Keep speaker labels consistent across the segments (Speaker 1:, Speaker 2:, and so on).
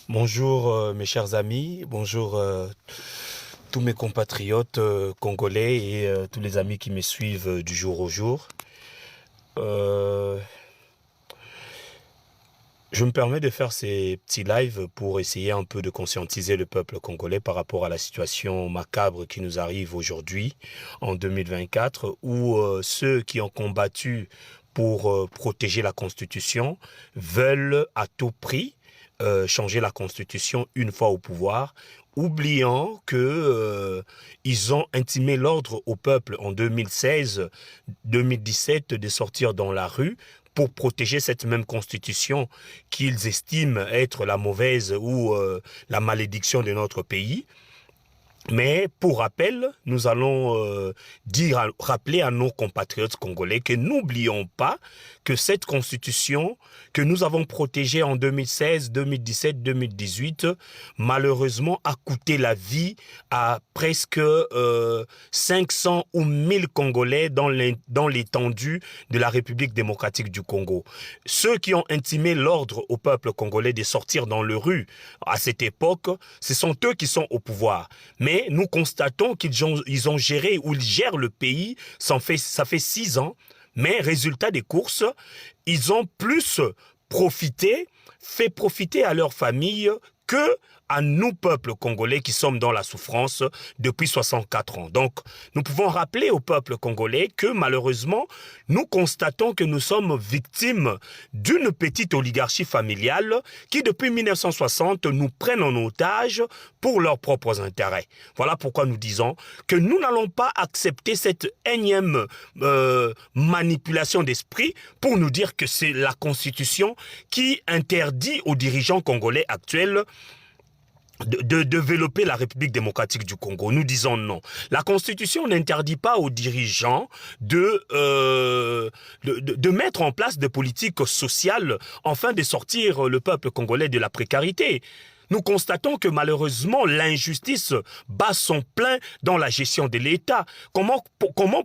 Speaker 1: Bonjour mes chers amis, bonjour tous mes compatriotes congolais et tous les amis qui me suivent du jour au jour. Euh, je me permets de faire ces petits lives pour essayer un peu de conscientiser le peuple congolais par rapport à la situation macabre qui nous arrive aujourd'hui en 2024 où ceux qui ont combattu pour protéger la Constitution veulent à tout prix changer la Constitution une fois au pouvoir, oubliant que ils ont intimé l'ordre au peuple en 2016-2017 de sortir dans la rue pour protéger cette même Constitution qu'ils estiment être la mauvaise ou la malédiction de notre pays. Mais pour rappel, nous allons rappeler à nos compatriotes congolais que n'oublions pas que cette constitution que nous avons protégée en 2016, 2017, 2018, malheureusement a coûté la vie à presque 500 ou 1000 Congolais dans l'étendue de la République démocratique du Congo. Ceux qui ont intimé l'ordre au peuple congolais de sortir dans les rues à cette époque, ce sont eux qui sont au pouvoir. Mais nous constatons qu'ils ont géré ou ils gèrent le pays, ça fait 6 ans, mais résultat des courses, ils ont plus fait profiter à leur famille que à nous, peuple congolais, qui sommes dans la souffrance depuis 64 ans. Donc, nous pouvons rappeler au peuple congolais que, malheureusement, nous constatons que nous sommes victimes d'une petite oligarchie familiale qui, depuis 1960, nous prennent en otage pour leurs propres intérêts. Voilà pourquoi nous disons que nous n'allons pas accepter cette énième manipulation d'esprit pour nous dire que c'est la Constitution qui interdit aux dirigeants congolais actuels de développer la République démocratique du Congo. Nous disons non. La Constitution n'interdit pas aux dirigeants de mettre en place des politiques sociales afin de sortir le peuple congolais de la précarité. Nous constatons que malheureusement, l'injustice bat son plein dans la gestion de l'État. Comment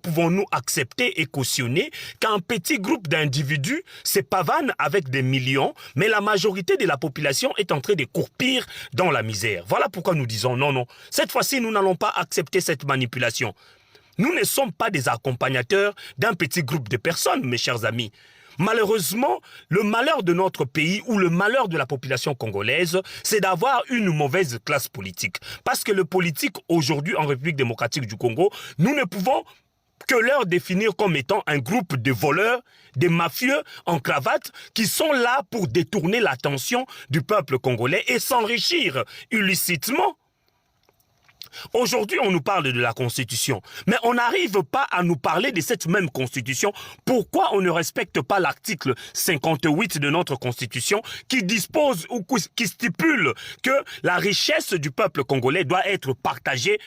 Speaker 1: pouvons-nous accepter et cautionner qu'un petit groupe d'individus se pavane avec des millions, mais la majorité de la population est en train de croupir dans la misère? Voilà pourquoi nous disons non, non. Cette fois-ci, nous n'allons pas accepter cette manipulation. Nous ne sommes pas des accompagnateurs d'un petit groupe de personnes, mes chers amis. Malheureusement, le malheur de notre pays ou le malheur de la population congolaise, c'est d'avoir une mauvaise classe politique. Parce que le politique, aujourd'hui, en République démocratique du Congo, nous ne pouvons que leur définir comme étant un groupe de voleurs, des mafieux en cravate qui sont là pour détourner l'attention du peuple congolais et s'enrichir illicitement. Aujourd'hui, on nous parle de la Constitution, mais on n'arrive pas à nous parler de cette même Constitution. Pourquoi on ne respecte pas l'article 58 de notre Constitution qui dispose ou qui stipule que la richesse du peuple congolais doit être partagée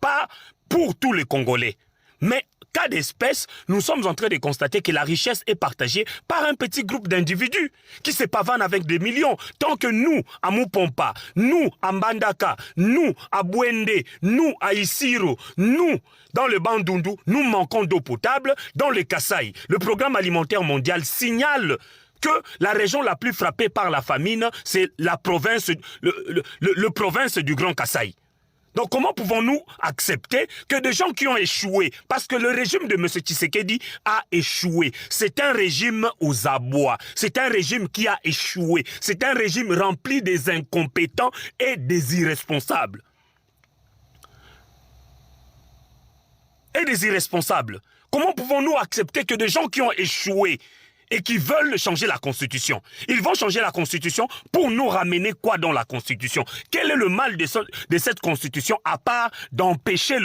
Speaker 1: pas pour tous les Congolais, mais cas d'espèce, nous sommes en train de constater que la richesse est partagée par un petit groupe d'individus qui se pavanent avec des millions. Tant que nous, à Mupompa, nous, à Mbandaka, nous, à Bwende, nous, à Isiro, nous, dans le Bandundu, nous manquons d'eau potable. Dans le Kasaï, le programme alimentaire mondial signale que la région la plus frappée par la famine, c'est la province, le province du Grand Kasaï. Donc comment pouvons-nous accepter que des gens qui ont échoué, parce que le régime de M. Tshisekedi a échoué, c'est un régime aux abois, c'est un régime qui a échoué, c'est un régime rempli des incompétents et des irresponsables. Comment pouvons-nous accepter que des gens qui ont échoué et qui veulent changer la Constitution, ils vont changer la Constitution pour nous ramener quoi dans la Constitution? Quel est le mal de cette Constitution à part d'empêcher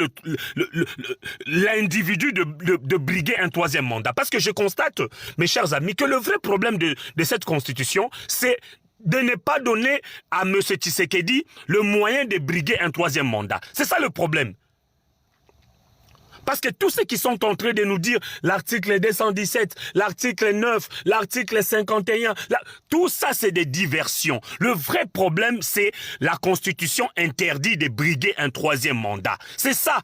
Speaker 1: l'individu de briguer un troisième mandat? Parce que je constate, mes chers amis, que le vrai problème de cette Constitution, c'est de ne pas donner à M. Tshisekedi le moyen de briguer un troisième mandat. C'est ça le problème. Parce que tous ceux qui sont en train de nous dire l'article 217, l'article 9, l'article 51, tout ça c'est des diversions. Le vrai problème c'est la Constitution interdit de briguer un troisième mandat. C'est ça.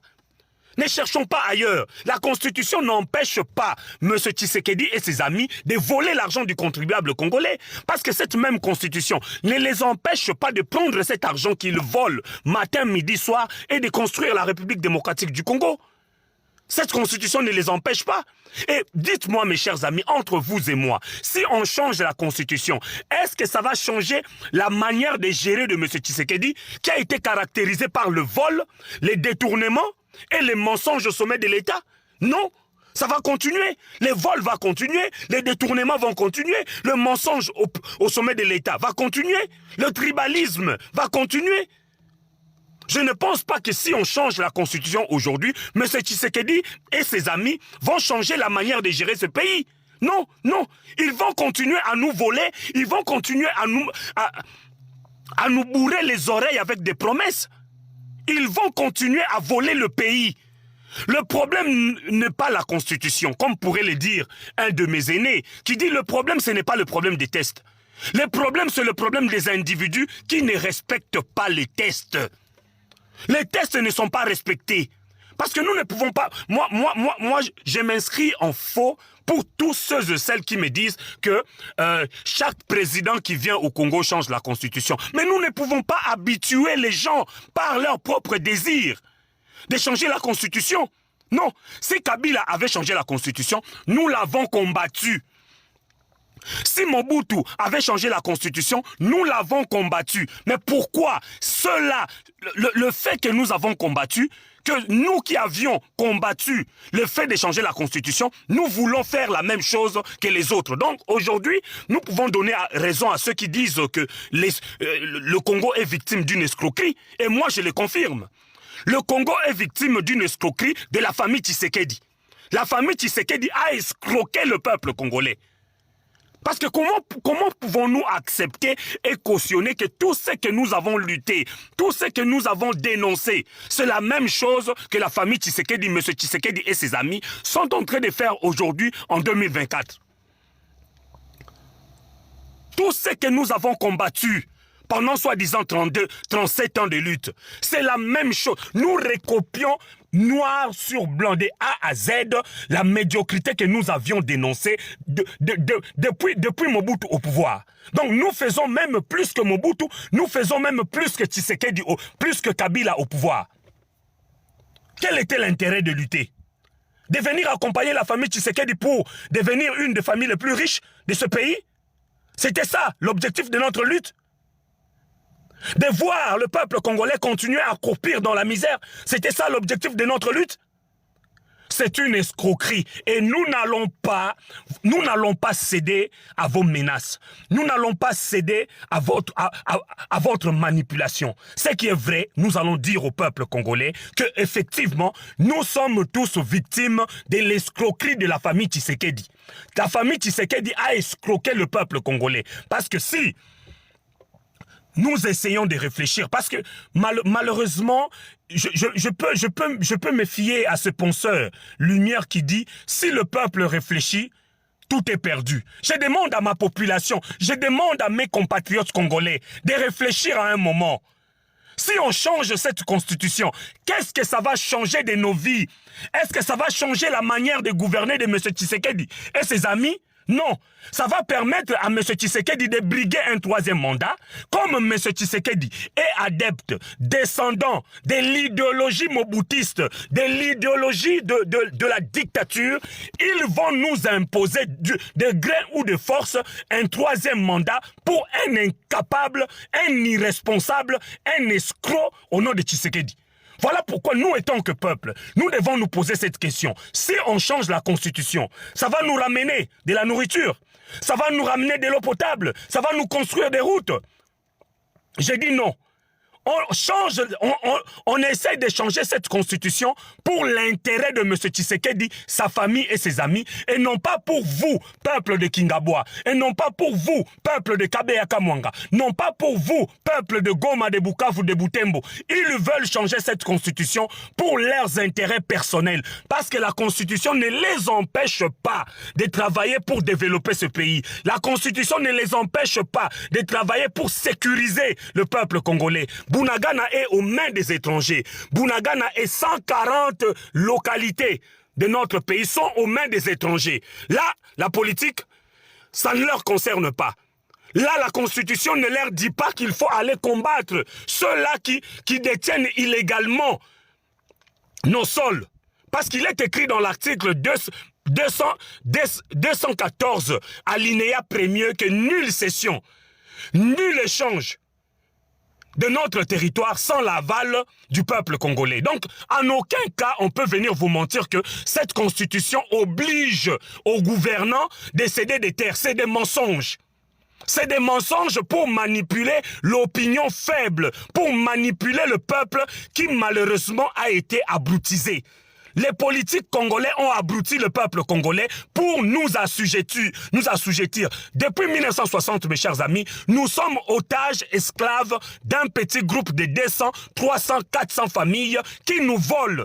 Speaker 1: Ne cherchons pas ailleurs. La Constitution n'empêche pas M. Tshisekedi et ses amis de voler l'argent du contribuable congolais. Parce que cette même Constitution ne les empêche pas de prendre cet argent qu'ils volent matin, midi, soir et de construire la République démocratique du Congo. Cette Constitution ne les empêche pas. Et dites-moi, mes chers amis, entre vous et moi, si on change la Constitution, est-ce que ça va changer la manière de gérer de M. Tshisekedi qui a été caractérisé par le vol, les détournements et les mensonges au sommet de l'État? Non, ça va continuer. Les vols vont continuer, les détournements vont continuer, le mensonge au sommet de l'État va continuer, le tribalisme va continuer. Je ne pense pas que si on change la Constitution aujourd'hui, M. Tshisekedi et ses amis vont changer la manière de gérer ce pays. Non, non, ils vont continuer à nous voler, ils vont continuer à nous bourrer les oreilles avec des promesses. Ils vont continuer à voler le pays. Le problème n'est pas la Constitution, comme pourrait le dire un de mes aînés, qui dit le problème, ce n'est pas le problème des tests. Le problème, c'est le problème des individus qui ne respectent pas les tests. Les tests ne sont pas respectés. Parce que nous ne pouvons pas... Moi, je m'inscris en faux pour tous ceux et celles qui me disent que chaque président qui vient au Congo change la Constitution. Mais nous ne pouvons pas habituer les gens par leur propre désir de changer la Constitution. Non, si Kabila avait changé la Constitution, nous l'avons combattu. Si Mobutu avait changé la Constitution, nous l'avons combattu. Mais pourquoi cela, le fait que nous avons combattu, que nous qui avions combattu le fait de changer la Constitution, nous voulons faire la même chose que les autres. Donc aujourd'hui, nous pouvons donner raison à ceux qui disent que le Congo est victime d'une escroquerie. Et moi, je le confirme. Le Congo est victime d'une escroquerie de la famille Tshisekedi. La famille Tshisekedi a escroqué le peuple congolais. Parce que comment pouvons-nous accepter et cautionner que tout ce que nous avons lutté, tout ce que nous avons dénoncé, c'est la même chose que la famille Tshisekedi, M. Tshisekedi et ses amis sont en train de faire aujourd'hui en 2024. Tout ce que nous avons combattu pendant soi-disant 37 ans de lutte, c'est la même chose. Nous recopions noir sur blanc, de A à Z, la médiocrité que nous avions dénoncée depuis Mobutu au pouvoir. Donc nous faisons même plus que Mobutu, nous faisons même plus que Tshisekedi, plus que Kabila au pouvoir. Quel était l'intérêt de lutter? De venir accompagner la famille Tshisekedi pour devenir une des familles les plus riches de ce pays? C'était ça l'objectif de notre lutte? De voir le peuple congolais continuer à croupir dans la misère. C'était ça l'objectif de notre lutte. C'est une escroquerie et nous n'allons pas céder à vos menaces. Nous n'allons pas céder à votre manipulation. Ce qui est vrai, nous allons dire au peuple congolais que effectivement, nous sommes tous victimes de l'escroquerie de la famille Tshisekedi. La famille Tshisekedi a escroqué le peuple congolais. Parce que si nous essayons de réfléchir, parce que malheureusement, je peux me fier à ce penseur Lumière qui dit « Si le peuple réfléchit, tout est perdu ». Je demande à ma population, je demande à mes compatriotes congolais de réfléchir à un moment. Si on change cette constitution, qu'est-ce que ça va changer de nos vies? Est-ce que ça va changer la manière de gouverner de M. Tshisekedi et ses amis? Non, ça va permettre à M. Tshisekedi de briguer un troisième mandat, comme M. Tshisekedi est adepte, descendant de l'idéologie mobutiste, de l'idéologie de la dictature. Ils vont nous imposer de gré ou de force un troisième mandat pour un incapable, un irresponsable, un escroc au nom de Tshisekedi. Voilà pourquoi nous, étant que peuple, nous devons nous poser cette question. Si on change la constitution, ça va nous ramener de la nourriture, ça va nous ramener de l'eau potable, ça va nous construire des routes. J'ai dit non. On essaie de changer cette constitution pour l'intérêt de M. Tshisekedi, sa famille et ses amis, et non pas pour vous, peuple de Kingabwa, et non pas pour vous, peuple de Kabeya Kamwanga, non pas pour vous, peuple de Goma, de Bukavu, de Butembo. Ils veulent changer cette constitution pour leurs intérêts personnels, parce que la constitution ne les empêche pas de travailler pour développer ce pays. La constitution ne les empêche pas de travailler pour sécuriser le peuple congolais. Bunagana est aux mains des étrangers. Bunagana et 140 localités de notre pays sont aux mains des étrangers. Là, la politique, ça ne leur concerne pas. Là, la Constitution ne leur dit pas qu'il faut aller combattre ceux-là qui détiennent illégalement nos sols. Parce qu'il est écrit dans l'article 214, alinéa premier, que nulle cession, nul échange de notre territoire sans l'aval du peuple congolais. Donc, en aucun cas, on peut venir vous mentir que cette Constitution oblige aux gouvernants de céder des terres. C'est des mensonges. C'est des mensonges pour manipuler l'opinion faible, pour manipuler le peuple qui malheureusement a été abrutisé. Les politiques congolais ont abruti le peuple congolais pour nous assujettir. Depuis 1960, mes chers amis, nous sommes otages, esclaves d'un petit groupe de 200, 300, 400 familles qui nous volent,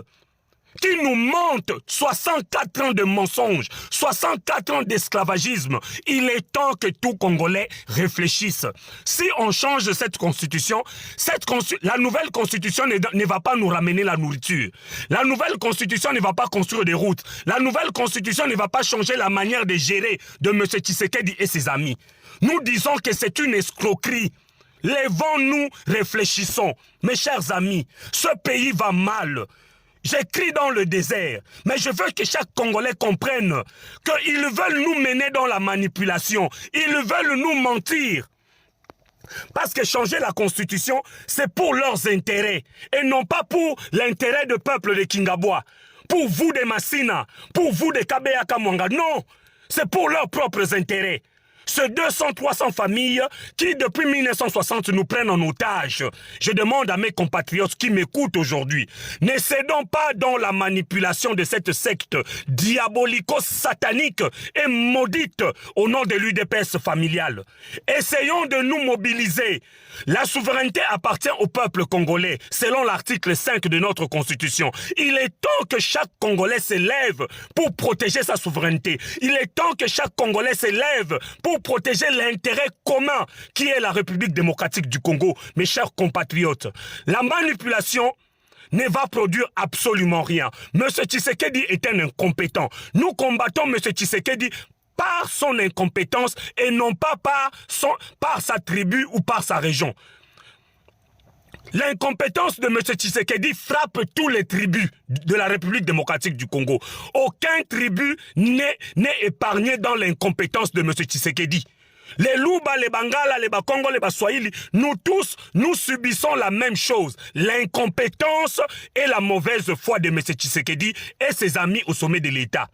Speaker 1: qui nous mentent. 64 ans de mensonges, 64 ans d'esclavagisme. Il est temps que tout Congolais réfléchisse. Si on change cette constitution, la nouvelle constitution ne va pas nous ramener la nourriture. La nouvelle constitution ne va pas construire des routes. La nouvelle constitution ne va pas changer la manière de gérer de M. Tshisekedi et ses amis. Nous disons que c'est une escroquerie. Lèvons-nous, réfléchissons. Mes chers amis, ce pays va mal. J'écris dans le désert, mais je veux que chaque Congolais comprenne qu'ils veulent nous mener dans la manipulation. Ils veulent nous mentir. Parce que changer la Constitution, c'est pour leurs intérêts et non pas pour l'intérêt du peuple de Kingabwa. Pour vous de Massina, pour vous de Kabeya Kamwanga. Non, c'est pour leurs propres intérêts. Ces 200-300 familles qui, depuis 1960, nous prennent en otage. Je demande à mes compatriotes qui m'écoutent aujourd'hui, ne cédons pas dans la manipulation de cette secte diabolico-satanique et maudite au nom de l'UDPS familiale. Essayons de nous mobiliser. La souveraineté appartient au peuple congolais, selon l'article 5 de notre Constitution. Il est temps que chaque Congolais se lève pour protéger sa souveraineté. Il est temps que chaque Congolais se lève pour protéger l'intérêt commun qui est la République démocratique du Congo. Mes chers compatriotes, la manipulation ne va produire absolument rien. M. Tshisekedi est un incompétent. Nous combattons M. Tshisekedi par son incompétence et non pas par sa tribu ou par sa région. L'incompétence de M. Tshisekedi frappe tous les tribus de la République démocratique du Congo. Aucun tribu n'est épargné dans l'incompétence de M. Tshisekedi. Les Luba, les Bangala, les Bakongo, les Baswahili, nous tous, nous subissons la même chose. L'incompétence et la mauvaise foi de M. Tshisekedi et ses amis au sommet de l'État.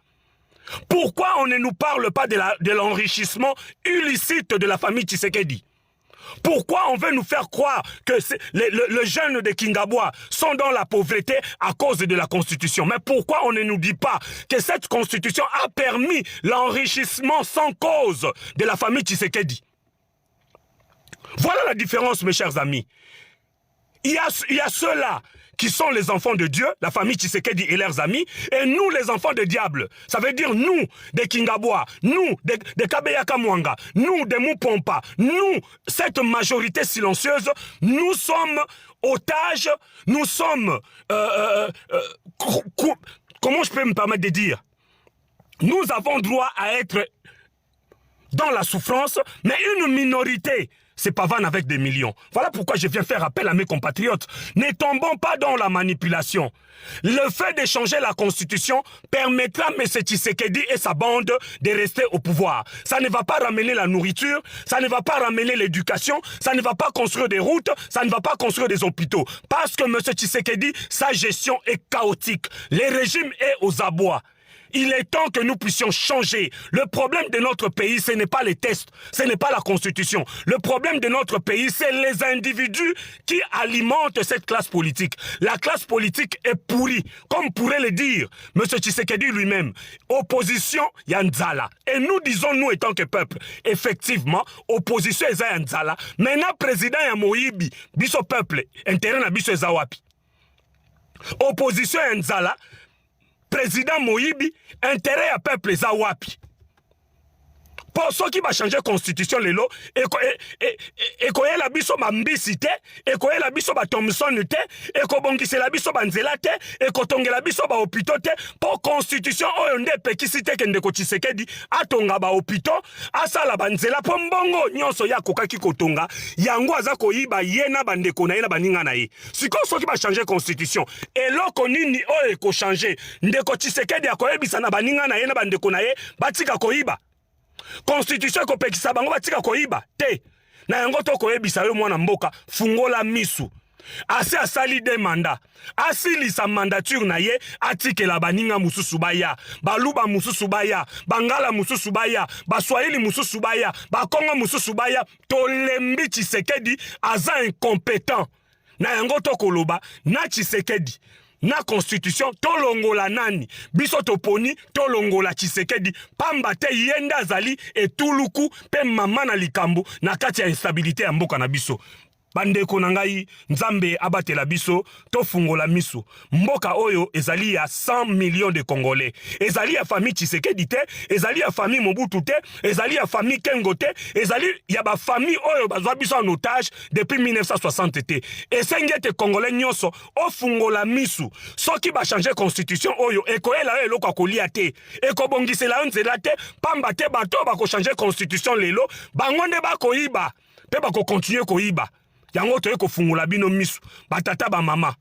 Speaker 1: Pourquoi on ne nous parle pas de l'enrichissement illicite de la famille Tshisekedi? Pourquoi on veut nous faire croire que les jeunes de Kingabwa sont dans la pauvreté à cause de la Constitution? Mais pourquoi on ne nous dit pas que cette Constitution a permis l'enrichissement sans cause de la famille Tshisekedi? Voilà la différence, mes chers amis. Il y a ceux-là qui sont les enfants de Dieu, la famille Tshisekedi et leurs amis, et nous les enfants de diable. Ça veut dire nous, des Kingabwa, nous, des Kabeya Kamwanga, nous, des Mupompa, nous, cette majorité silencieuse, nous sommes otages, nous sommes... comment je peux me permettre de dire? Nous avons droit à être dans la souffrance, mais une minorité c'est pavane avec des millions. Voilà pourquoi je viens faire appel à mes compatriotes. Ne tombons pas dans la manipulation. Le fait de changer la Constitution permettra à M. Tshisekedi et sa bande de rester au pouvoir. Ça ne va pas ramener la nourriture, ça ne va pas ramener l'éducation, ça ne va pas construire des routes, ça ne va pas construire des hôpitaux. Parce que M. Tshisekedi, sa gestion est chaotique. Le régime est aux abois. Il est temps que nous puissions changer. Le problème de notre pays, ce n'est pas les tests, ce n'est pas la Constitution. Le problème de notre pays, c'est les individus qui alimentent cette classe politique. La classe politique est pourrie, comme pourrait le dire M. Tshisekedi lui-même. Opposition, Yanzala. Et nous disons, nous étant que peuple, effectivement, opposition est Yanzala. Maintenant, président Yamoïbi, biso peuple, intérêt na biso Zawapi. Opposition Yanzala. Président Moïbi, intérêt à peuple Zawapi. po soki ba changer constitution lelo ekoyela biso mambisi te, ekoyela biso ba Thomson te, ekobongisela biso banzela te, ekotongela biso ba hôpitaux te, po constitution oyo nde pekisi te kende ko Tshisekedi atonga ba hôpitaux, asala banzela po mbongo nyonso ya kokaki kotonga, yango aza koyiba ye na bandeko na ye na baninga na ye. Siko soki ba changer constitution, eloko nini oyo eko changer, ndeko Tshisekedi akoyebisa na baninga na ye na bandeko na ye, batika koyiba. Constitution ko pekisa bango batika koyiba te. Na yango to koyebisa yo mwana mboka, fungola misu. Ase asali de manda, asilisa mandature na ye, atikela baninga mususu baya, baluba mususu baya, bangala mususu baya, baswahili mususu baya, bakongo mususu baya, tolembi Tshisekedi aza incompétent. Na yango to koloba, na Tshisekedi, na constitution, tolongola nani, biso toponi, tolongola Tshisekedi, pamba te yenda azali, etuluku, pe mama na likambo, na kati ya instabilité ya mboka na biso. Bandeko na ngai, Nzambe abatela biso, tofungola miso. Mboka oyo ezali ya 100 millions de Congolais. Ezali ya famille Tshisekedi te, ezali ya famille Mobutu te, ezali ya famille Kengo te, ezali ya ba famille oyo bazwa biso en otage depuis 1960 te. Esengete Congolais nyonso ofungola miso. Soki ba changer constitution oyo ekoyela eloko kolia te, ekobongisela nzela te, pamba te bato ba ko changer constitution lelo, bango nde ba koyiba, pe ba ko continuer koyiba. Yango toye kofungula bino misu, batata ba mama.